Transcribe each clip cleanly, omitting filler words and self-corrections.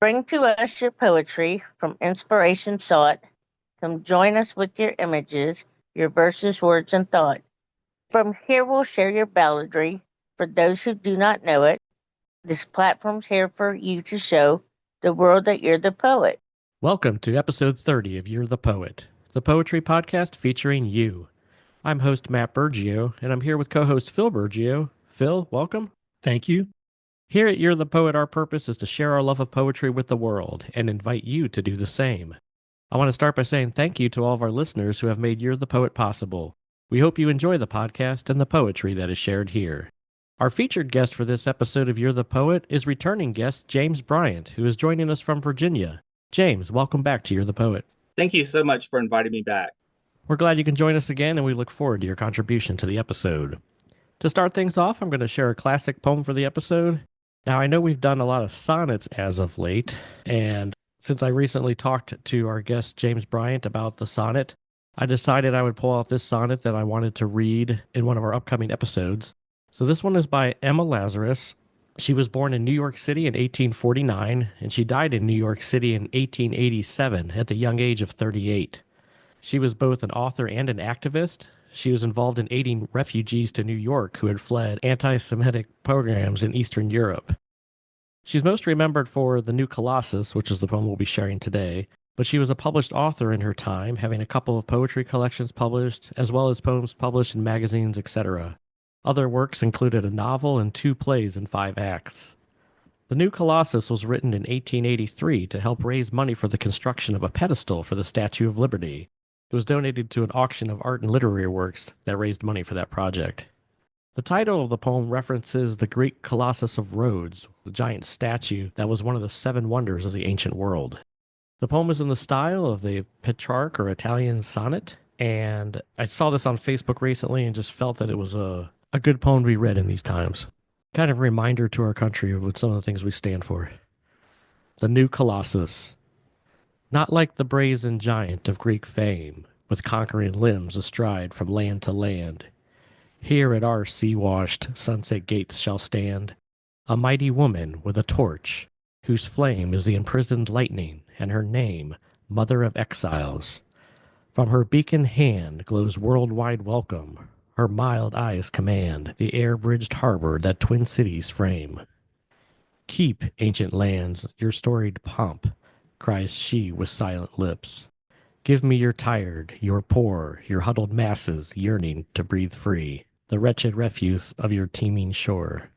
Bring to us your poetry from inspiration sought. Come join us with your images, your verses, words, and thought. From here we'll share your balladry for those who do not know it. This platform's here for you to show the world that you're the poet. Welcome to episode 30 of You're the Poet, the poetry podcast featuring you. I'm host Matt Burgio, and I'm here with co-host Phil Burgio. Phil, welcome. Thank you. Here at You're the Poet, our purpose is to share our love of poetry with the world and invite you to do the same. I want to start by saying thank you to all of our listeners who have made You're the Poet possible. We hope you enjoy the podcast and the poetry that is shared here. Our featured guest for this episode of You're the Poet is returning guest James Bryant, who is joining us from Virginia. James, welcome back to You're the Poet. Thank you so much for inviting me back. We're glad you can join us again, and we look forward to your contribution to the episode. To start things off, I'm going to share a classic poem for the episode. Now, I know we've done a lot of sonnets as of late, and since I recently talked to our guest James Bryant about the sonnet, I decided I would pull out this sonnet that I wanted to read in one of our upcoming episodes. So this one is by Emma Lazarus. She was born in New York City in 1849, and she died in New York City in 1887 at the young age of 38. She was both an author and an activist. She was involved in aiding refugees to New York who had fled anti-Semitic pogroms in Eastern Europe. She's most remembered for The New Colossus, which is the poem we'll be sharing today, but she was a published author in her time, having a couple of poetry collections published, as well as poems published in magazines, etc. Other works included a novel and 2 plays in 5 acts. The New Colossus was written in 1883 to help raise money for the construction of a pedestal for the Statue of Liberty. It was donated to an auction of art and literary works that raised money for that project. The title of the poem references the Greek Colossus of Rhodes, the giant statue that was one of the 7 wonders of the ancient world. The poem is in the style of the Petrarch or Italian sonnet, and I saw this on Facebook recently and just felt that it was a good poem to be read in these times. Kind of a reminder to our country of some of the things we stand for. The New Colossus. Not like the brazen giant of Greek fame, with conquering limbs astride from land to land. Here at our sea-washed sunset gates shall stand a mighty woman with a torch, whose flame is the imprisoned lightning, and her name, Mother of Exiles. From her beacon hand glows worldwide welcome. Her mild eyes command the air-bridged harbor that twin cities frame. Keep, ancient lands, your storied pomp, cries she with silent lips. Give me your tired, your poor, your huddled masses yearning to breathe free, the wretched refuse of your teeming shore.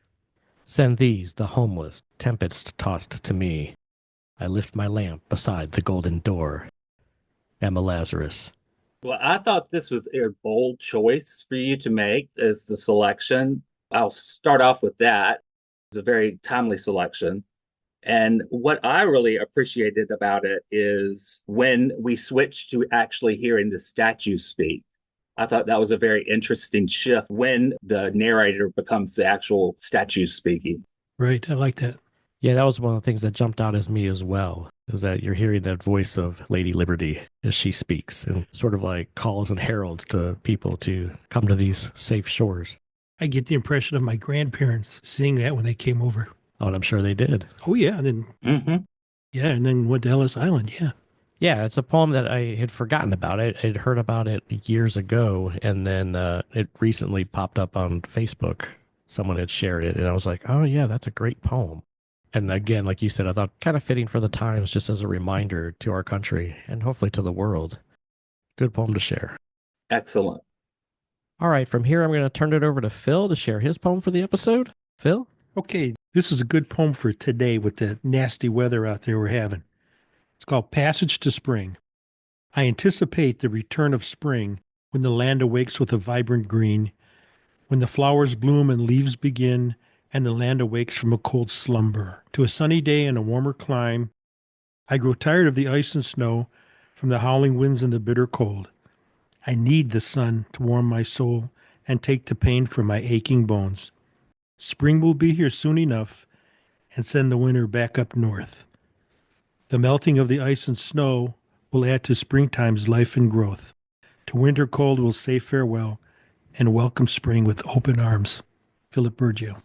Send these, the homeless, tempest-tossed to me. I lift my lamp beside the golden door. Emma Lazarus. Well, I thought this was a bold choice for you to make as the selection. I'll start off with that. It's a very timely selection. And what I really appreciated about it is when we switched to actually hearing the statue speak. I thought that was a very interesting shift when the narrator becomes the actual statue speaking. Right. I like that. Yeah, that was one of the things that jumped out as me as well, is that you're hearing that voice of Lady Liberty as she speaks and sort of like calls and heralds to people to come to these safe shores. I get the impression of my grandparents seeing that when they came over. Oh, and I'm sure they did. Oh, yeah. And then, and then went to Ellis Island. Yeah. Yeah, it's a poem that I had forgotten about. I had heard about it years ago, and then it recently popped up on Facebook. Someone had shared it, and I was like, oh, yeah, that's a great poem. And again, like you said, I thought kind of fitting for the times, just as a reminder to our country and hopefully to the world. Good poem to share. Excellent. All right, from here, I'm going to turn it over to Phil to share his poem for the episode. Phil? Okay. This is a good poem for today with the nasty weather out there we're having. It's called Passage to Spring. I anticipate the return of spring when the land awakes with a vibrant green, when the flowers bloom and leaves begin, and the land awakes from a cold slumber to a sunny day and a warmer clime. I grow tired of the ice and snow, from the howling winds and the bitter cold. I need the sun to warm my soul and take the pain from my aching bones. Spring will be here soon enough and send the winter back up north. The melting of the ice and snow will add to springtime's life and growth. To winter cold we'll say farewell and welcome spring with open arms. Philip Burgio.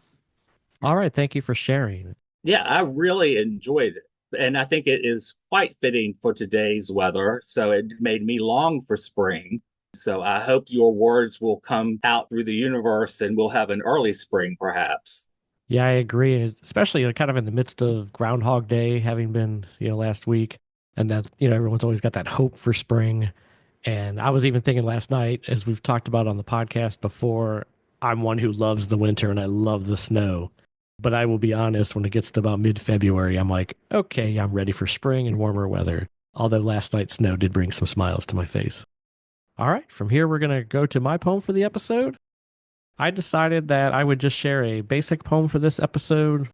All right, thank you for sharing. Yeah, I really enjoyed And I think it is quite fitting for today's weather. So it made me long for spring. So I hope your words will come out through the universe and we'll have an early spring, perhaps. Yeah, I agree. Especially kind of in the midst of Groundhog Day having been, last week. And that, everyone's always got that hope for spring. And I was even thinking last night, as we've talked about on the podcast before, I'm one who loves the winter and I love the snow. But I will be honest, when it gets to about mid-February, I'm like, okay, I'm ready for spring and warmer weather. Although last night's snow did bring some smiles to my face. All right, from here, we're going to go to my poem for the episode. I decided that I would just share a basic poem for this episode.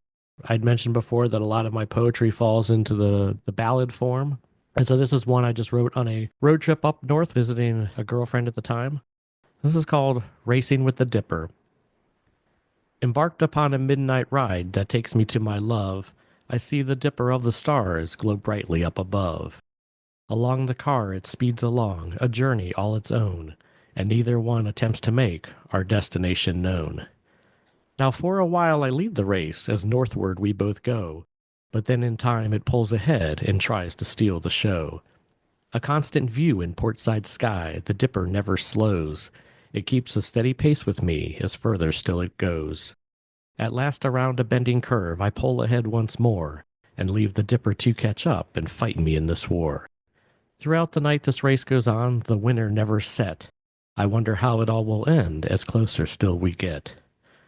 I'd mentioned before that a lot of my poetry falls into the ballad form. And so this is one I just wrote on a road trip up north visiting a girlfriend at the time. This is called Racing with the Dipper. Embarked upon a midnight ride that takes me to my love, I see the dipper of the stars glow brightly up above. Along the car it speeds along, a journey all its own, and neither one attempts to make our destination known. Now for a while I lead the race, as northward we both go, but then in time it pulls ahead and tries to steal the show. A constant view in portside sky, the dipper never slows. It keeps a steady pace with me as further still it goes. At last around a bending curve I pull ahead once more, and leave the dipper to catch up and fight me in this war. Throughout the night this race goes on, the winner never set. I wonder how it all will end as closer still we get.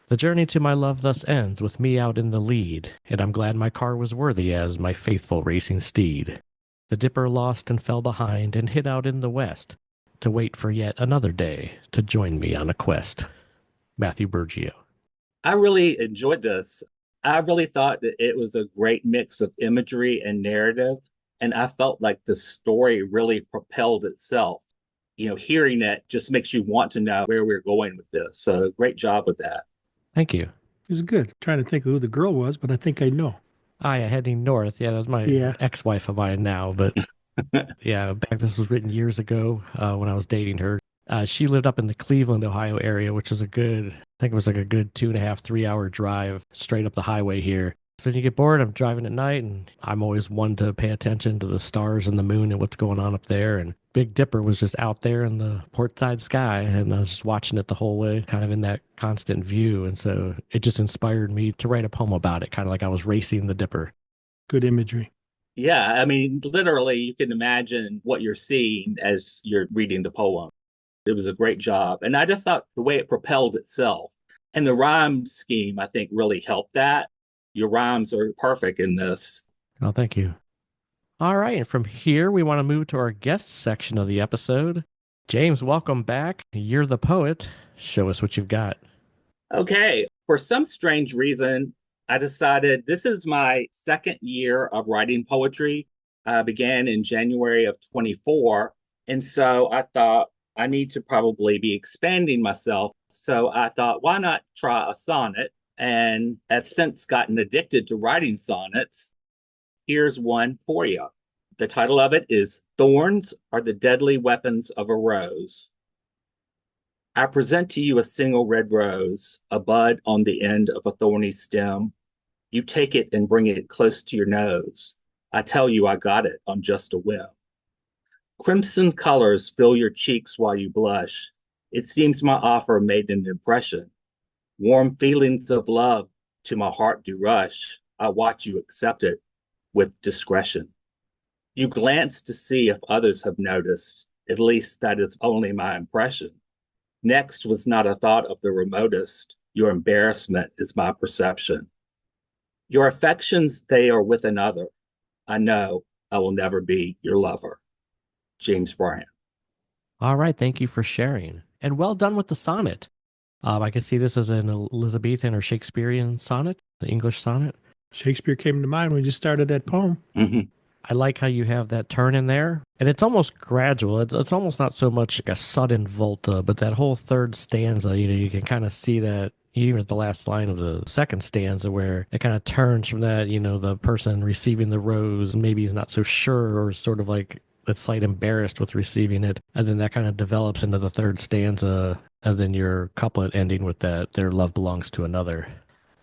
The journey to my love thus ends with me out in the lead, and I'm glad my car was worthy as my faithful racing steed. The dipper lost and fell behind and hid out in the west, to wait for yet another day to join me on a quest. Matthew Burgio. I really enjoyed this. I really thought that it was a great mix of imagery and narrative. And I felt like the story really propelled itself. Hearing it just makes you want to know where we're going with this. So great job with that. Thank you. It was good. Trying to think of who the girl was, but I think I know. Yeah, heading north. Yeah, that was my ex-wife of mine now, but yeah, this was written years ago when I was dating her. She lived up in the Cleveland, Ohio area, which is I think it was like a good 2.5, 3 hour drive straight up the highway here. So when you get bored, I'm driving at night, and I'm always one to pay attention to the stars and the moon and what's going on up there. And Big Dipper was just out there in the portside sky, and I was just watching it the whole way, kind of in that constant view. And so it just inspired me to write a poem about it, kind of like I was racing the Dipper. Good imagery. Yeah, I mean, literally, you can imagine what you're seeing as you're reading the poem. It was a great job. And I just thought the way it propelled itself and the rhyme scheme, I think, really helped that. Your rhymes are perfect in this. Oh, thank you. All right. And from here, we want to move to our guest section of the episode. James, welcome back. You're the poet. Show us what you've got. Okay. For some strange reason, I decided this is my second year of writing poetry. I began in January of 24. And so I thought I need to probably be expanding myself. So I thought, why not try a sonnet? And have since gotten addicted to writing sonnets. Here's one for you. The title of it is Thorns Are the Deadly Weapons of a Rose. I present to you a single red rose, a bud on the end of a thorny stem. You take it and bring it close to your nose. I tell you I got it on just a whim. Crimson colors fill your cheeks while you blush. It seems my offer made an impression. Warm feelings of love to my heart do rush. I watch you accept it with discretion. You glance to see if others have noticed. At least that is only my impression. Next was not a thought of the remotest. Your embarrassment is my perception. Your affections, they are with another. I know I will never be your lover. James Bryant. All right. Thank you for sharing. And well done with the sonnet. I can see this as an Elizabethan or Shakespearean sonnet, the English sonnet. Shakespeare came to mind when you started that poem. Mm-hmm. I like how you have that turn in there. And it's almost gradual. It's almost not so much like a sudden volta, but that whole third stanza, you can kind of see that even at the last line of the second stanza where it kind of turns from that, the person receiving the rose maybe is not so sure or sort of like a slight embarrassed with receiving it. And then that kind of develops into the third stanza. And then your couplet ending with that, their love belongs to another.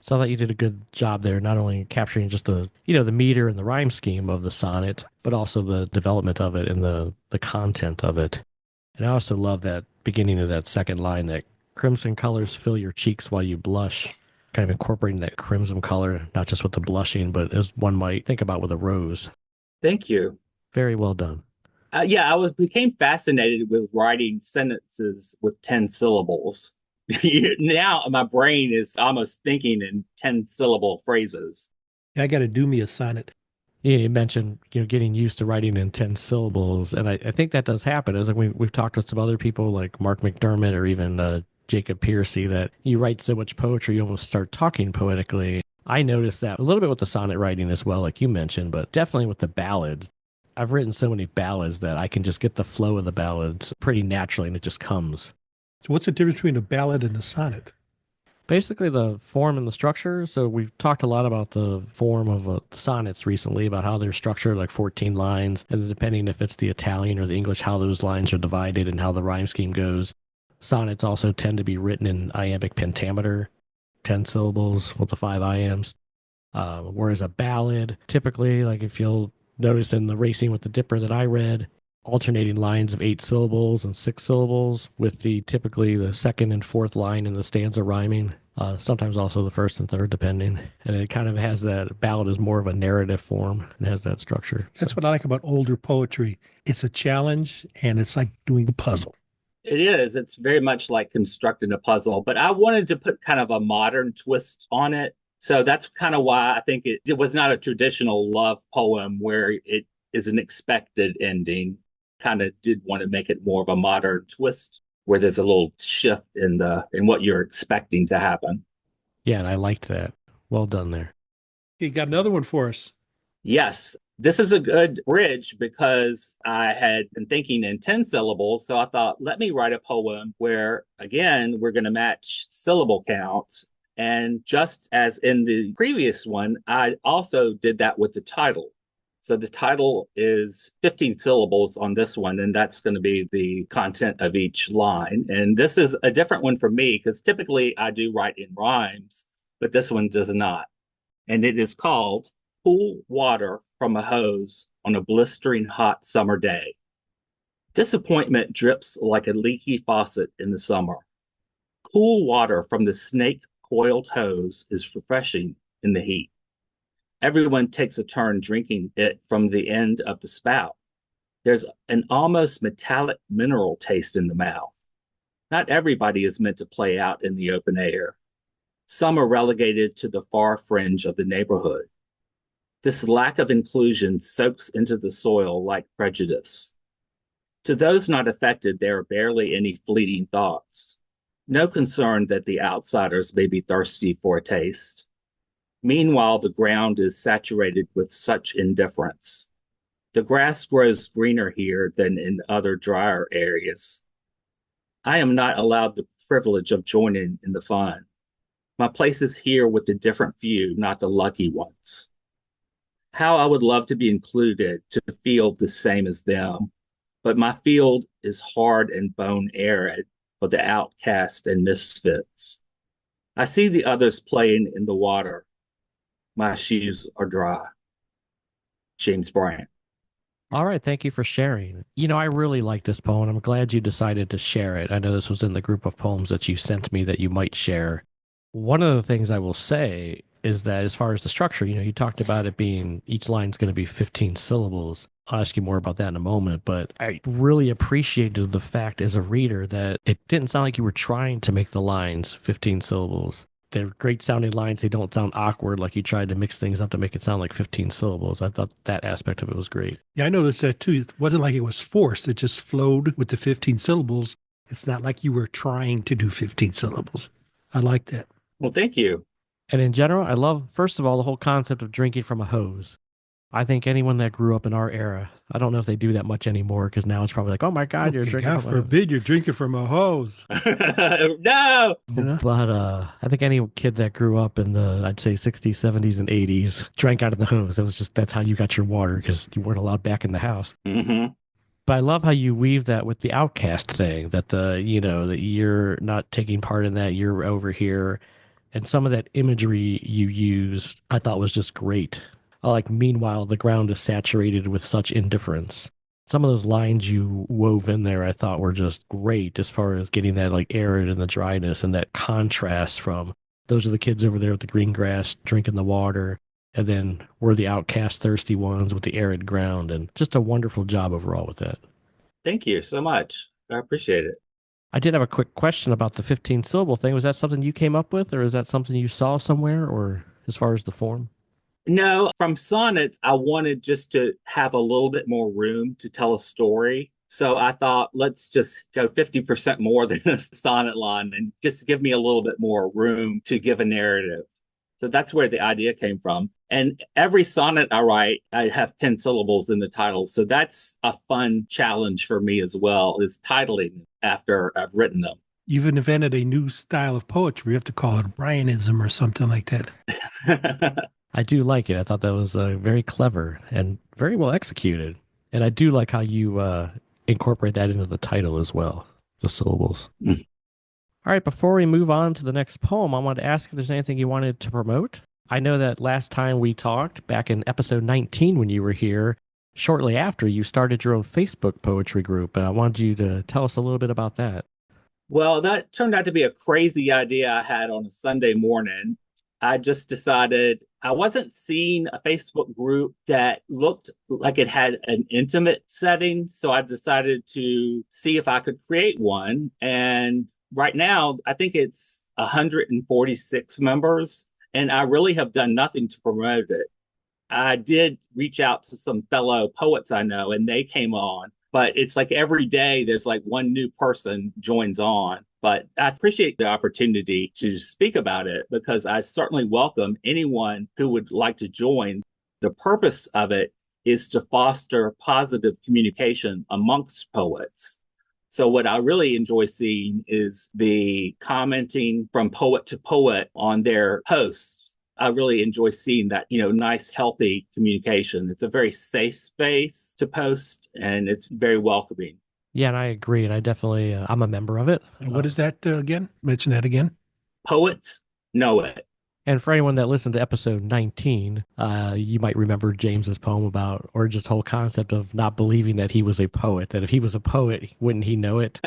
So I thought you did a good job there, not only capturing just the meter and the rhyme scheme of the sonnet, but also the development of it and the content of it. And I also love that beginning of that second line, that crimson colors fill your cheeks while you blush, kind of incorporating that crimson color, not just with the blushing, but as one might think about with a rose. Thank you. Very well done. Yeah, became fascinated with writing sentences with 10 syllables. Now my brain is almost thinking in 10-syllable phrases. I got to do me a sonnet. Yeah, you mentioned getting used to writing in 10 syllables, and I think that does happen. As like we've talked with some other people like Mark McDermott or even Jacob Piercy, that you write so much poetry you almost start talking poetically. I noticed that a little bit with the sonnet writing as well, like you mentioned, but definitely with the ballads. I've written so many ballads that I can just get the flow of the ballads pretty naturally, and it just comes. So what's the difference between a ballad and a sonnet? Basically, the form and the structure. So we've talked a lot about the form of the sonnets recently, about how they're structured, like 14 lines, and depending if it's the Italian or the English, how those lines are divided and how the rhyme scheme goes. Sonnets also tend to be written in iambic pentameter, 10 syllables with the 5 iambs. Whereas a ballad, typically, like if you'll notice in the Racing with the Dipper that I read, alternating lines of 8 syllables and 6 syllables, with typically the second and fourth line in the stanza rhyming. Sometimes also the first and third, depending. And it kind of has that ballad is more of a narrative form and has that structure. That's what I like about older poetry. It's a challenge and it's like doing a puzzle. It is. It's very much like constructing a puzzle, but I wanted to put kind of a modern twist on it. So that's kind of why I think it was not a traditional love poem where it is an expected ending. Kind of did want to make it more of a modern twist where there's a little shift in what you're expecting to happen. Yeah, and I liked that. Well done there. You got another one for us. Yes, this is a good bridge because I had been thinking in 10 syllables. So I thought, let me write a poem where, again, we're going to match syllable counts. And just as in the previous one, I also did that with the title. So the title is 15 syllables on this one, and that's going to be the content of each line. And this is a different one for me because typically I do write in rhymes, but this one does not. And it is called Cool Water from a Hose on a Blistering Hot Summer Day. Disappointment drips like a leaky faucet in the summer. Cool water from the snake-coiled hose is refreshing in the heat. Everyone takes a turn drinking it from the end of the spout. There's an almost metallic mineral taste in the mouth. Not everybody is meant to play out in the open air. Some are relegated to the far fringe of the neighborhood. This lack of inclusion soaks into the soil like prejudice. To those not affected, there are barely any fleeting thoughts. No concern that the outsiders may be thirsty for a taste. Meanwhile, the ground is saturated with such indifference. The grass grows greener here than in other drier areas. I am not allowed the privilege of joining in the fun. My place is here with the different few, not the lucky ones. How I would love to be included, to feel the same as them, but my field is hard and bone arid for the outcast and misfits. I see the others playing in the water. My shoes are dry. James Bryant. All right, thank you for sharing. I really like this poem. I'm glad you decided to share it. I know this was in the group of poems that you sent me that you might share. One of the things I will say is that as far as the structure, you talked about it being each line's going to be 15 syllables. I'll ask you more about that in a moment, but I really appreciated the fact as a reader that it didn't sound like you were trying to make the lines 15 syllables. They're great sounding lines. They don't sound awkward like you tried to mix things up to make it sound like 15 syllables. I thought that aspect of it was great. Yeah, I noticed that too. It wasn't like it was forced. It just flowed with the 15 syllables. It's not like you were trying to do 15 syllables. I like that. Well, thank you. And in general, I love, first of all, the whole concept of drinking from a hose. I think anyone that grew up in our era, I don't know if they do that much anymore because now it's probably like, oh my God, you're drinking God from a hose. forbid you're drinking from a hose. No! But I think any kid that grew up in the, I'd say 60s, 70s, and 80s drank out of the hose. It was just, that's how you got your water because you weren't allowed back in the house. Mm-hmm. But I love how you weave that with the outcast thing, that that you're not taking part in that, you're over here. And some of that imagery you used, I thought was just great. Like, meanwhile, the ground is saturated with such indifference. Some of those lines you wove in there, I thought were just great as far as getting that like arid and the dryness and that contrast from those are the kids over there with the green grass drinking the water. And then we're the outcast, thirsty ones with the arid ground. And just a wonderful job overall with that. Thank you so much. I appreciate it. I did have a quick question about the 15 syllable thing. Was that something you came up with, or is that something you saw somewhere, or as far as the form? No, from sonnets, I wanted just to have a little bit more room to tell a story. So I thought, let's just go 50% more than a sonnet line and just give me a little bit more room to give a narrative. So that's where the idea came from. And every sonnet I write, I have 10 syllables in the title. So that's a fun challenge for me as well, is titling after I've written them. You've invented a new style of poetry. You have to call it Bryanism or something like that. I do like it. I thought that was very clever and very well executed. And I do like how you incorporate that into the title as well, the syllables. Mm. All right, before we move on to the next poem, I wanted to ask if there's anything you wanted to promote. I know that last time we talked, back in episode 19 when you were here, shortly after, you started your own Facebook poetry group, and I wanted you to tell us a little bit about that. Well, that turned out to be a crazy idea I had on a Sunday morning. I just decided I wasn't seeing a Facebook group that looked like it had an intimate setting. So I decided to see if I could create one. And right now, I think it's 146 members. And I really have done nothing to promote it. I did reach out to some fellow poets I know, and they came on. But it's like every day there's like one new person joins on. But I appreciate the opportunity to speak about it because I certainly welcome anyone who would like to join. The purpose of it is to foster positive communication amongst poets. So what I really enjoy seeing is the commenting from poet to poet on their posts. I really enjoy seeing that, nice, healthy communication. It's a very safe space to post and it's very welcoming. Yeah, and I agree. And I definitely, I'm a member of it. And what is that again? Mention that again. Poets know it. And for anyone that listened to episode 19, you might remember James's poem about, or just whole concept of not believing that he was a poet, that if he was a poet, wouldn't he know it?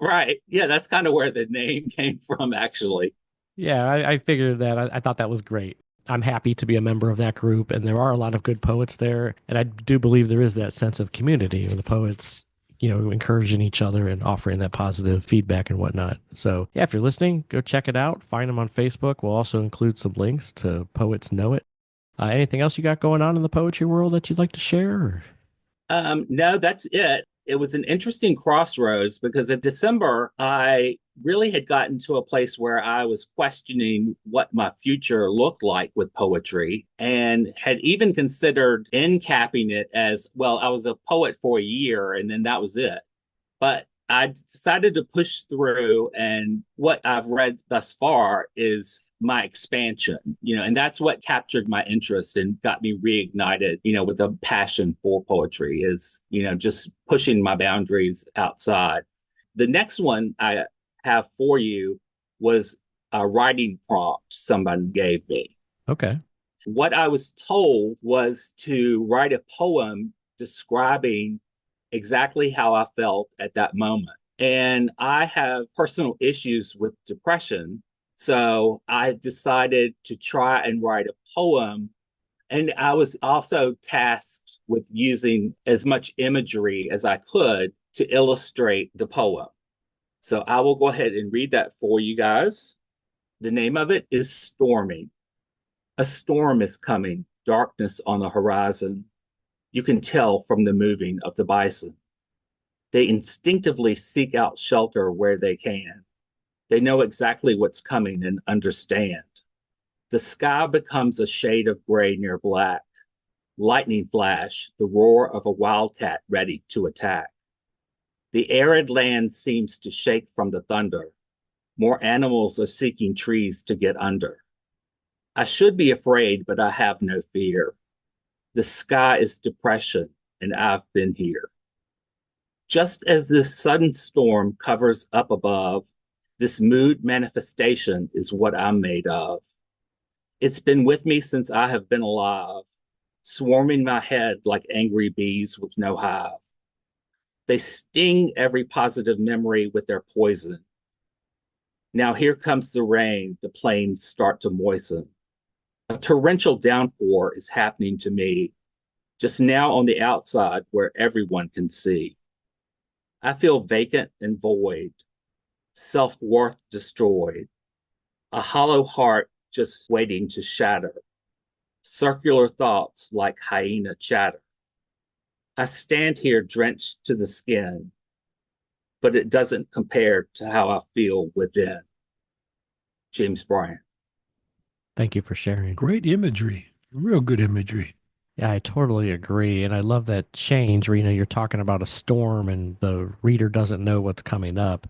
Right. Yeah, that's kind of where the name came from, actually. Yeah, I figured that. I thought that was great. I'm happy to be a member of that group, and there are a lot of good poets there. And I do believe there is that sense of community where the poets, encouraging each other and offering that positive feedback and whatnot. So, yeah, if you're listening, go check it out. Find them on Facebook. We'll also include some links to Poets Know It. Anything else you got going on in the poetry world that you'd like to share? No, that's it. It was an interesting crossroads because in December, I really had gotten to a place where I was questioning what my future looked like with poetry and had even considered end capping it as, well, I was a poet for a year and then that was it. But I decided to push through, and what I've read thus far is my expansion, and that's what captured my interest and got me reignited, with a passion for poetry is, just pushing my boundaries outside. The next one I have for you was a writing prompt someone gave me. Okay. What I was told was to write a poem describing exactly how I felt at that moment. And I have personal issues with depression. So I decided to try and write a poem. And I was also tasked with using as much imagery as I could to illustrate the poem. So I will go ahead and read that for you guys. The name of it is Storming. A storm is coming, darkness on the horizon. You can tell from the moving of the bison. They instinctively seek out shelter where they can. They know exactly what's coming and understand. The sky becomes a shade of gray near black. Lightning flash, the roar of a wildcat ready to attack. The arid land seems to shake from the thunder. More animals are seeking trees to get under. I should be afraid, but I have no fear. The sky is depression, and I've been here. Just as this sudden storm covers up above, This mood manifestation is what I'm made of. It's been with me since I have been alive, swarming my head like angry bees with no hive. They sting every positive memory with their poison. Now here comes the rain, the plains start to moisten. A torrential downpour is happening to me, just now on the outside where everyone can see. I feel vacant and void, self worth destroyed, a hollow heart just waiting to shatter, circular thoughts like hyena chatter. I stand here drenched to the skin, but it doesn't compare to how I feel within. James Bryant. Thank you for sharing. Great imagery. Real good imagery. Yeah, I totally agree. And I love that change where, you're talking about a storm and the reader doesn't know what's coming up.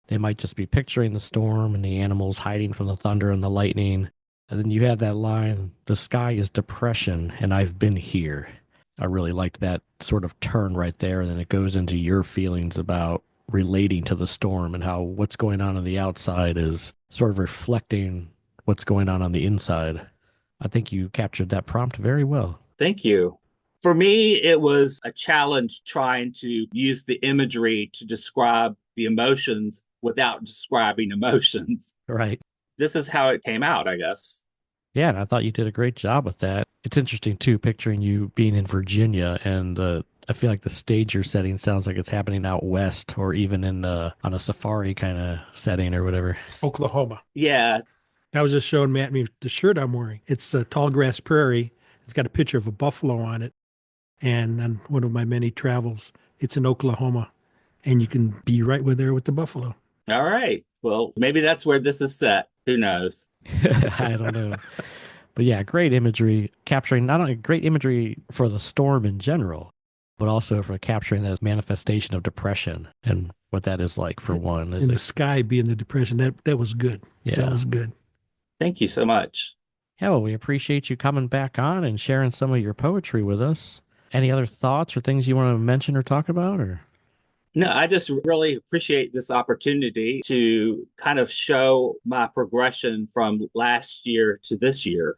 They might just be picturing the storm and the animals hiding from the thunder and the lightning. And then you have that line, the sky is depression and I've been here. I really liked that sort of turn right there. And then it goes into your feelings about relating to the storm and how what's going on the outside is sort of reflecting what's going on the inside. I think you captured that prompt very well. Thank you. For me, it was a challenge trying to use the imagery to describe the emotions without describing emotions. Right. This is how it came out, I guess. Yeah, and I thought you did a great job with that. It's interesting, too, picturing you being in Virginia, and I feel like the stage you're setting sounds like it's happening out west or even in on a safari kind of setting or whatever. Oklahoma. Yeah. I was just showing Matt me the shirt I'm wearing. It's a tall grass prairie. It's got a picture of a buffalo on it. And on one of my many travels, it's in Oklahoma. And you can be right there with the buffalo. All right. Well, maybe that's where this is set. Who knows? I don't know. But yeah, great imagery, capturing not only great imagery for the storm in general, but also for capturing that manifestation of depression and what that is like for one. And the sky being the depression, that was good. Yeah. That was good. Thank you so much. Yeah, well, we appreciate you coming back on and sharing some of your poetry with us. Any other thoughts or things you want to mention or talk about? Or No, I just really appreciate this opportunity to kind of show my progression from last year to this year.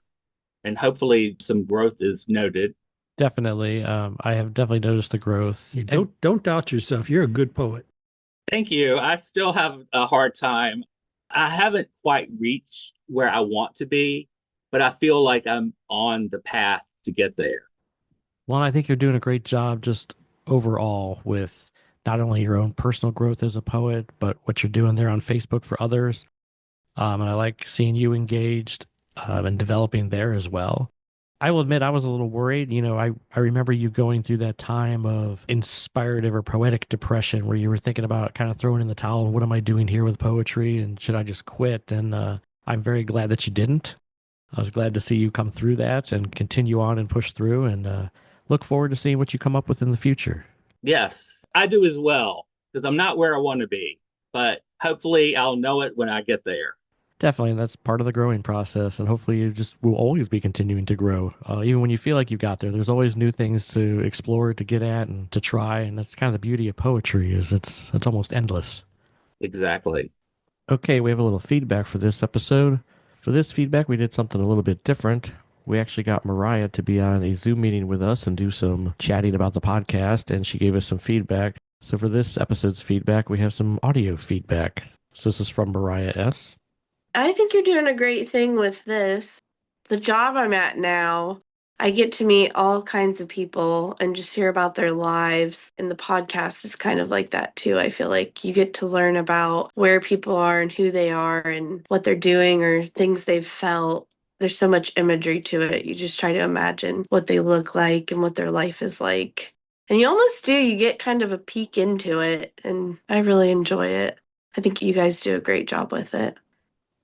And hopefully some growth is noted. Definitely. I have definitely noticed the growth. Don't doubt yourself. You're a good poet. Thank you. I still have a hard time. I haven't quite reached where I want to be, but I feel like I'm on the path to get there. Well, I think you're doing a great job just overall with not only your own personal growth as a poet, but what you're doing there on Facebook for others. And I like seeing you engaged and developing there as well. I will admit I was a little worried. I remember you going through that time of inspirative or poetic depression where you were thinking about kind of throwing in the towel and what am I doing here with poetry and should I just quit? And I'm very glad that you didn't. I was glad to see you come through that and continue on and push through and look forward to seeing what you come up with in the future. Yes, I do as well, because I'm not where I want to be, but hopefully I'll know it when I get there. Definitely, and that's part of the growing process, and hopefully you just will always be continuing to grow. Even when you feel like you got there, there's always new things to explore, to get at, and to try, and that's kind of the beauty of poetry is it's almost endless. Exactly. Okay, we have a little feedback for this episode. For this feedback, we did something a little bit different. We actually got Mariah to be on a Zoom meeting with us and do some chatting about the podcast, and she gave us some feedback. So for this episode's feedback, we have some audio feedback. So this is from Mariah S. I think you're doing a great thing with this. The job I'm at now, I get to meet all kinds of people and just hear about their lives. And the podcast is kind of like that too. I feel like you get to learn about where people are and who they are and what they're doing or things they've felt. There's so much imagery to it. You just try to imagine what they look like and what their life is like. And you almost do. You get kind of a peek into it. And I really enjoy it. I think you guys do a great job with it.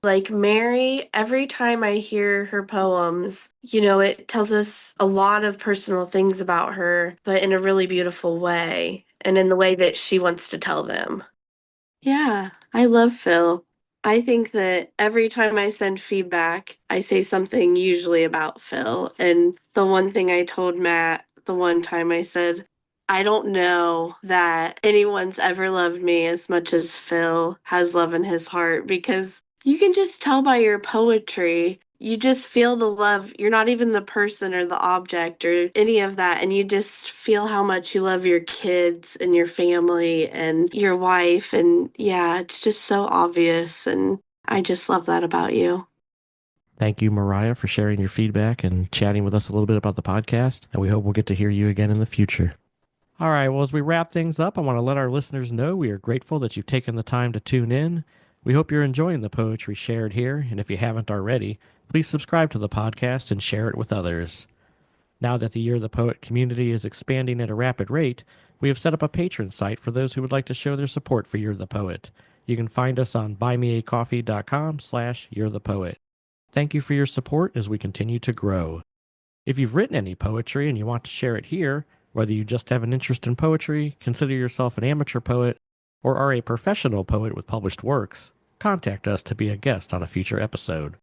Like Mary, every time I hear her poems, it tells us a lot of personal things about her, but in a really beautiful way and in the way that she wants to tell them. Yeah, I love Phil. I think that every time I send feedback, I say something usually about Phil. And the one thing I told Matt, the one time I said, I don't know that anyone's ever loved me as much as Phil has love in his heart, because you can just tell by your poetry. You just feel the love. You're not even the person or the object or any of that. And you just feel how much you love your kids and your family and your wife. And yeah, it's just so obvious. And I just love that about you. Thank you, Mariah, for sharing your feedback and chatting with us a little bit about the podcast. And we hope we'll get to hear you again in the future. All right, well, as we wrap things up, I want to let our listeners know we are grateful that you've taken the time to tune in. We hope you're enjoying the poetry shared here, and if you haven't already, please subscribe to the podcast and share it with others. Now that the Year of the Poet community is expanding at a rapid rate, we have set up a patron site for those who would like to show their support for Year of the Poet. You can find us on buymeacoffee.com/yearofthepoet. Thank you for your support as we continue to grow. If you've written any poetry and you want to share it here, whether you just have an interest in poetry, consider yourself an amateur poet, or are a professional poet with published works, contact us to be a guest on a future episode.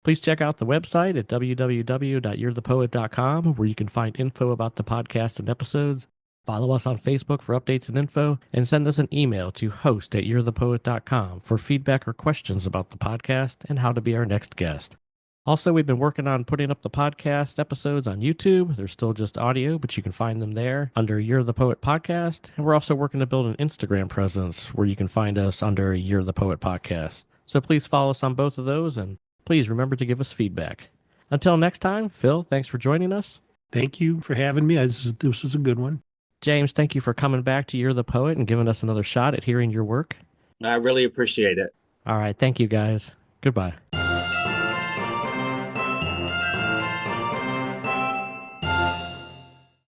Please check out the website at www.you'rethepoet.com, where you can find info about the podcast and episodes. Follow us on Facebook for updates and info, and send us an email to host@you'rethepoet.com for feedback or questions about the podcast and how to be our next guest. Also, we've been working on putting up the podcast episodes on YouTube. They're still just audio, but you can find them there under You're the Poet Podcast. And we're also working to build an Instagram presence where you can find us under You're the Poet Podcast. So please follow us on both of those, and please remember to give us feedback. Until next time, Phil, thanks for joining us. Thank you for having me. This is a good one. James, thank you for coming back to You're the Poet and giving us another shot at hearing your work. I really appreciate it. All right, thank you guys. Goodbye.